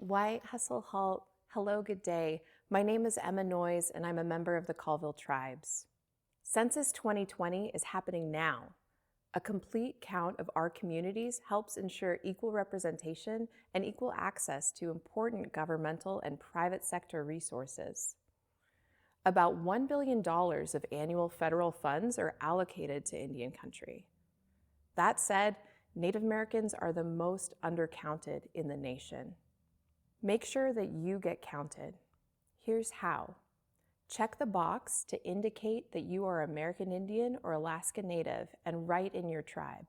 White Hustle Halt, hello, good day. My name is Emma Noyes, and I'm a member of the Colville Tribes. Census 2020 is happening now. A complete count of our communities helps ensure equal representation and equal access to important governmental and private sector resources. About $1 billion of annual federal funds are allocated to Indian country. That said, Native Americans are the most undercounted in the nation. Make sure that you get counted. Here's how. Check the box to indicate that you are American Indian or Alaska Native and write in your tribe.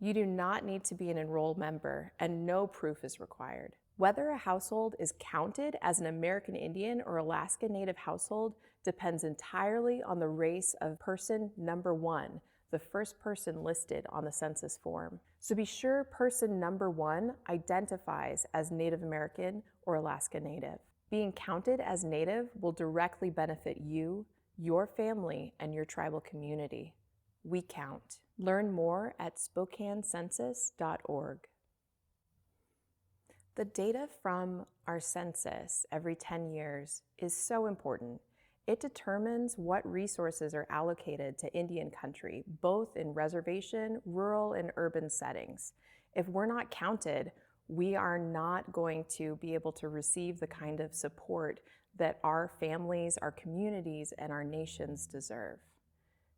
You do not need to be an enrolled member, and no proof is required. Whether a household is counted as an American Indian or Alaska Native household depends entirely on the race of person number one, the first person listed on the census form. So be sure person number one identifies as Native American or Alaska Native. Being counted as Native will directly benefit you, your family, and your tribal community. We count. Learn more at SpokaneCensus.org. The data from our census every 10 years is so important. It determines what resources are allocated to Indian country, both in reservation, rural, and urban settings. If we're not counted, we are not going to be able to receive the kind of support that our families, our communities, and our nations deserve.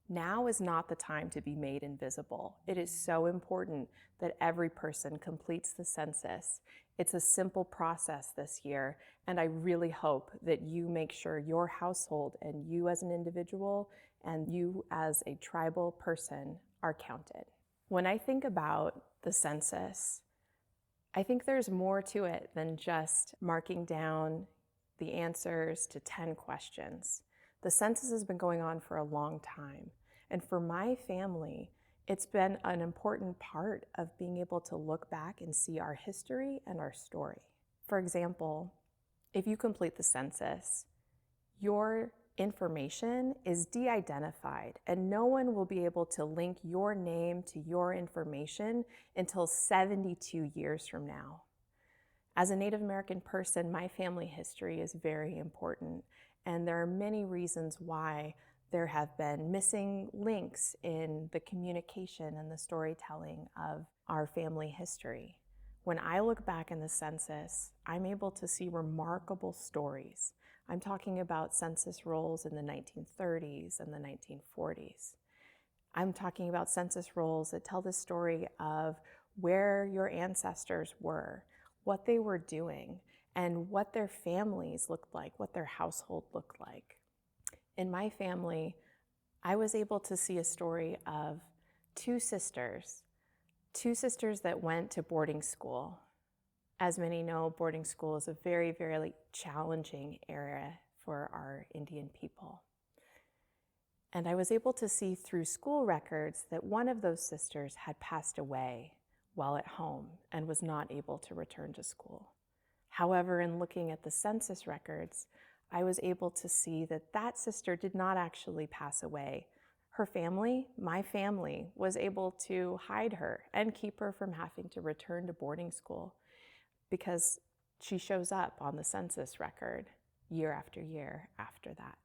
Now is not the time to be made invisible. It is so important that every person completes the census. It's a simple process this year, and I really hope that you make sure your household and you as an individual and you as a tribal person are counted. When I think about the census, I think there's more to it than just marking down the answers to 10 questions. The census has been going on for a long time. And for my family, it's been an important part of being able to look back and see our history and our story. For example, if you complete the census, your information is de-identified and no one will be able to link your name to your information until 72 years from now. As a Native American person, my family history is very important, and there are many reasons why there have been missing links in the communication and the storytelling of our family history. When I look back in the census, I'm able to see remarkable stories. I'm talking about census rolls in the 1930s and the 1940s. I'm talking about census rolls that tell the story of where your ancestors were, what they were doing, and what their families looked like, what their household looked like. In my family, I was able to see a story of two sisters that went to boarding school. As many know, boarding school is a very, very challenging area for our Indian people. And I was able to see through school records that one of those sisters had passed away while at home and was not able to return to school. However, in looking at the census records, I was able to see that that sister did not actually pass away. Her family, my family, was able to hide her and keep her from having to return to boarding school because she shows up on the census record year after year after that.